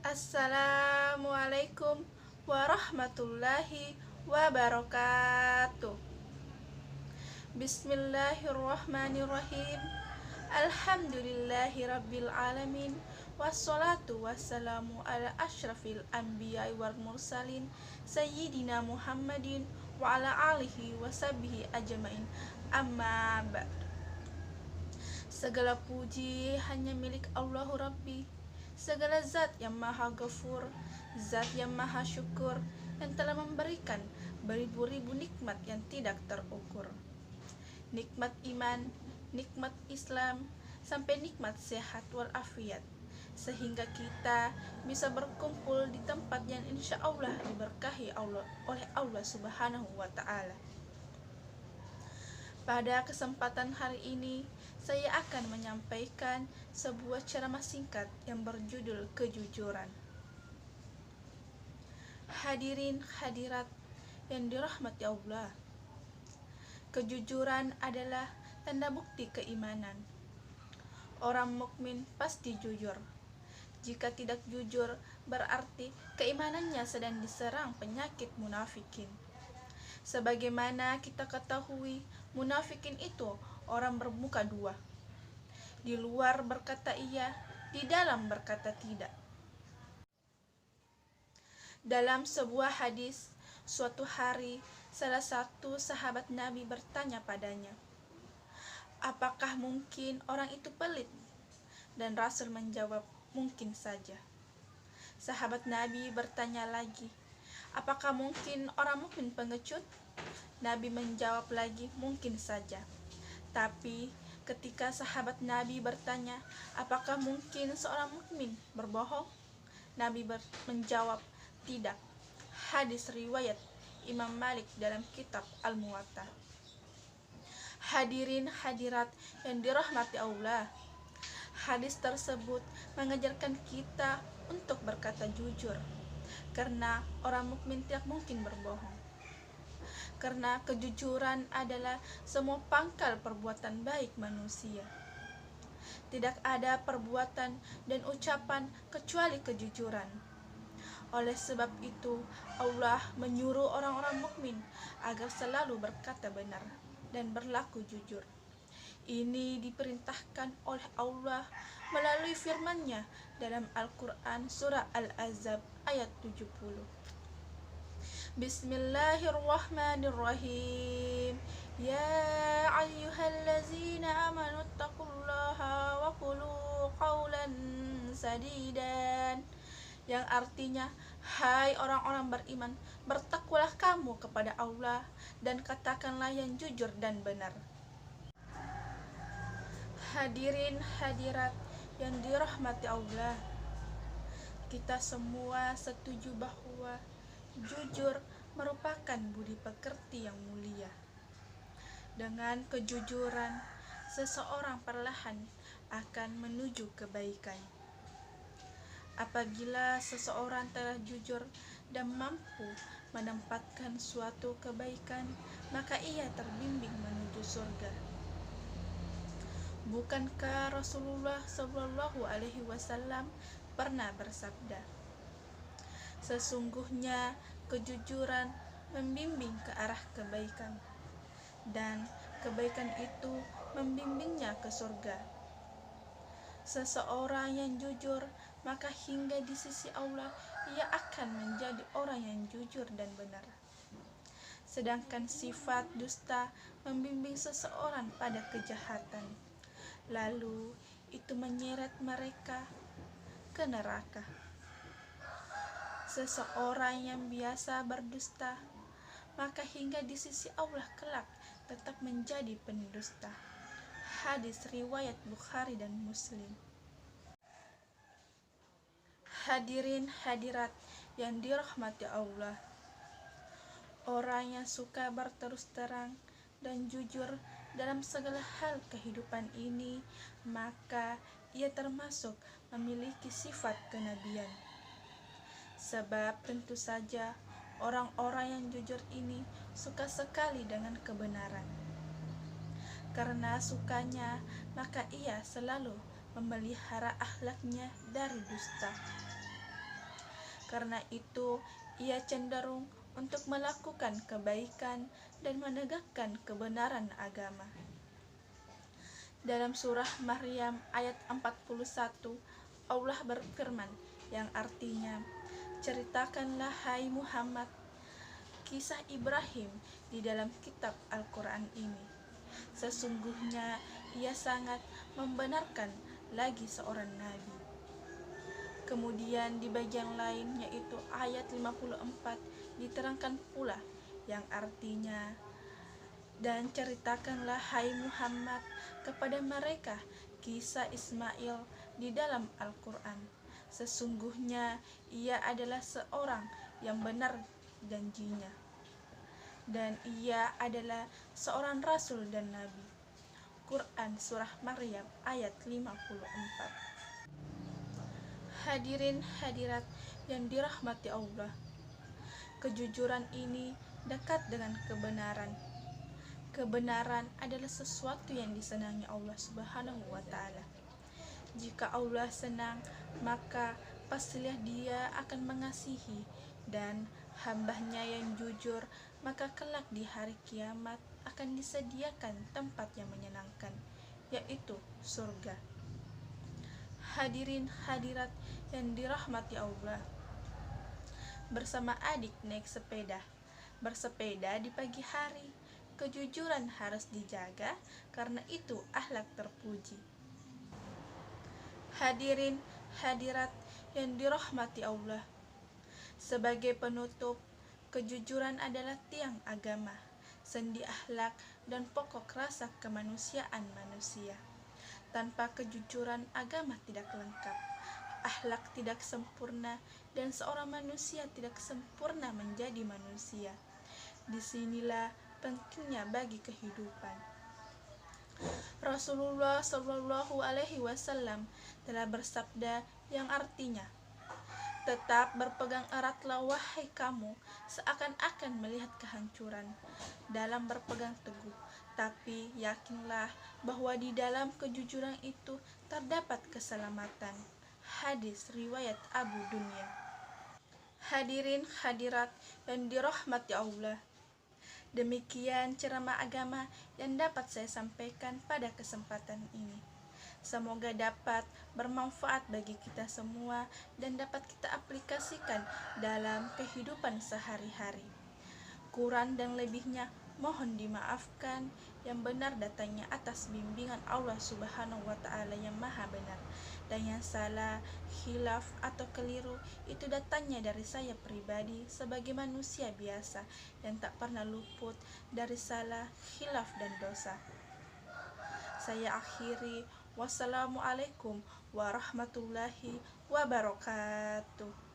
Assalamualaikum warahmatullahi wabarakatuh. Bismillahirrahmanirrahim. Alhamdulillahi rabbil alamin. Wassalatu wassalamu ala ashrafil anbiya wal mursalin Sayyidina Muhammadin wa ala alihi washabihi ajmain. Amma ba'd. Segala puji hanya milik Allahu Rabbi. Segala zat yang maha ghafur, zat yang maha syukur, yang telah memberikan beribu-ribu nikmat yang tidak terukur. Nikmat iman, nikmat Islam, sampai nikmat sehat walafiat, sehingga kita bisa berkumpul di tempat yang insya Allah diberkahi oleh Allah Subhanahu wa Ta'ala. Pada kesempatan hari ini, saya akan menyampaikan sebuah ceramah singkat yang berjudul Kejujuran. Hadirin hadirat yang dirahmati Allah, kejujuran adalah tanda bukti keimanan. Orang mukmin pasti jujur. Jika tidak jujur, berarti keimanannya sedang diserang penyakit munafikin. Sebagaimana kita ketahui, munafikin itu orang bermuka dua. Di luar berkata iya, di dalam berkata tidak. Dalam sebuah hadis, suatu hari salah satu sahabat Nabi bertanya padanya, apakah mungkin orang itu pelit? Dan Rasul menjawab, mungkin saja. Sahabat Nabi bertanya lagi, apakah mungkin orang mukmin pengecut? Nabi menjawab lagi, mungkin saja. Tapi ketika sahabat Nabi bertanya, apakah mungkin seorang mukmin berbohong? Nabi menjawab, tidak. Hadis riwayat Imam Malik dalam kitab Al-Muwatta. Hadirin hadirat yang dirahmati Allah, hadis tersebut mengajarkan kita untuk berkata jujur, karena orang mukmin tidak mungkin berbohong. Karena kejujuran adalah semua pangkal perbuatan baik manusia. Tidak ada perbuatan dan ucapan kecuali kejujuran. Oleh sebab itu, Allah menyuruh orang-orang mukmin agar selalu berkata benar dan berlaku jujur. Ini diperintahkan oleh Allah melalui firman-Nya dalam Al-Quran surah Al-Ahzab ayat 70. Bismillahirrahmanirrahim. Ya ayyuhallazina amanu taqullaha wa qulu qawlan sadidan, yang artinya, hai orang-orang beriman, bertakwalah kamu kepada Allah dan katakanlah yang jujur dan benar. Hadirin hadirat yang dirahmati Allah, kita semua setuju bahwa jujur merupakan budi pekerti yang mulia. Dengan kejujuran, seseorang perlahan akan menuju kebaikan. Apabila seseorang telah jujur dan mampu menempatkan suatu kebaikan, maka ia terbimbing menuju surga. Bukankah Rasulullah SAW pernah bersabda, sesungguhnya kejujuran membimbing ke arah kebaikan, dan kebaikan itu membimbingnya ke surga. Seseorang yang jujur, maka hingga di sisi Allah ia akan menjadi orang yang jujur dan benar. Sedangkan sifat dusta membimbing seseorang pada kejahatan, lalu itu menyeret mereka ke neraka. Seseorang yang biasa berdusta, maka hingga di sisi Allah kelak tetap menjadi pendusta. Hadis riwayat Bukhari dan Muslim. Hadirin hadirat yang dirahmati Allah, orang yang suka berterus terang dan jujur dalam segala hal kehidupan ini, maka ia termasuk memiliki sifat kenabian. Sebab tentu saja orang-orang yang jujur ini suka sekali dengan kebenaran. Karena sukanya, maka ia selalu memelihara akhlaknya dari dusta. Karena itu, ia cenderung untuk melakukan kebaikan dan menegakkan kebenaran agama. Dalam surah Maryam ayat 41, Allah berfirman yang artinya, "Ceritakanlah hai Muhammad kisah Ibrahim di dalam kitab Al-Quran ini. Sesungguhnya ia sangat membenarkan lagi seorang nabi." Kemudian di bagian lain yaitu ayat 54 diterangkan pula yang artinya, "Dan ceritakanlah hai Muhammad kepada mereka kisah Ismail di dalam Al-Quran. Sesungguhnya ia adalah seorang yang benar janjinya, dan ia adalah seorang rasul dan nabi." Quran Surah Maryam ayat 54. Hadirin hadirat yang dirahmati Allah, kejujuran ini dekat dengan kebenaran. Kebenaran adalah sesuatu yang disenangi Allah Subhanahu wa Ta'ala. Jika Allah senang, maka pastilah Dia akan mengasihi, dan hambanya yang jujur, maka kelak di hari kiamat akan disediakan tempat yang menyenangkan, yaitu surga. Hadirin hadirat yang dirahmati Allah, bersama adik naik sepeda, bersepeda di pagi hari. Kejujuran harus dijaga, karena itu akhlak terpuji. Hadirin hadirat yang dirahmati Allah, sebagai penutup, kejujuran adalah tiang agama, sendi akhlak, dan pokok rasa kemanusiaan manusia. Tanpa kejujuran, agama tidak lengkap, akhlak tidak sempurna, dan seorang manusia tidak sempurna menjadi manusia. Disinilah pentingnya bagi kehidupan. Rasulullah Shallallahu Alaihi Wasallam telah bersabda yang artinya, "Tetap berpegang eratlah wahai kamu, seakan-akan melihat kehancuran dalam berpegang teguh. Tapi yakinlah bahwa di dalam kejujuran itu terdapat keselamatan." Hadis riwayat Abu Dunya. Hadirin hadirat yang dirahmati Allah, demikian ceramah agama yang dapat saya sampaikan pada kesempatan ini. Semoga dapat bermanfaat bagi kita semua dan dapat kita aplikasikan dalam kehidupan sehari-hari. Kurang dan lebihnya mohon dimaafkan. Yang benar datangnya atas bimbingan Allah Subhanahu wa Ta'ala yang maha benar, dan yang salah, khilaf atau keliru itu datangnya dari saya pribadi sebagai manusia biasa yang tak pernah luput dari salah, khilaf dan dosa. Saya akhiri, wassalamualaikum warahmatullahi wabarakatuh.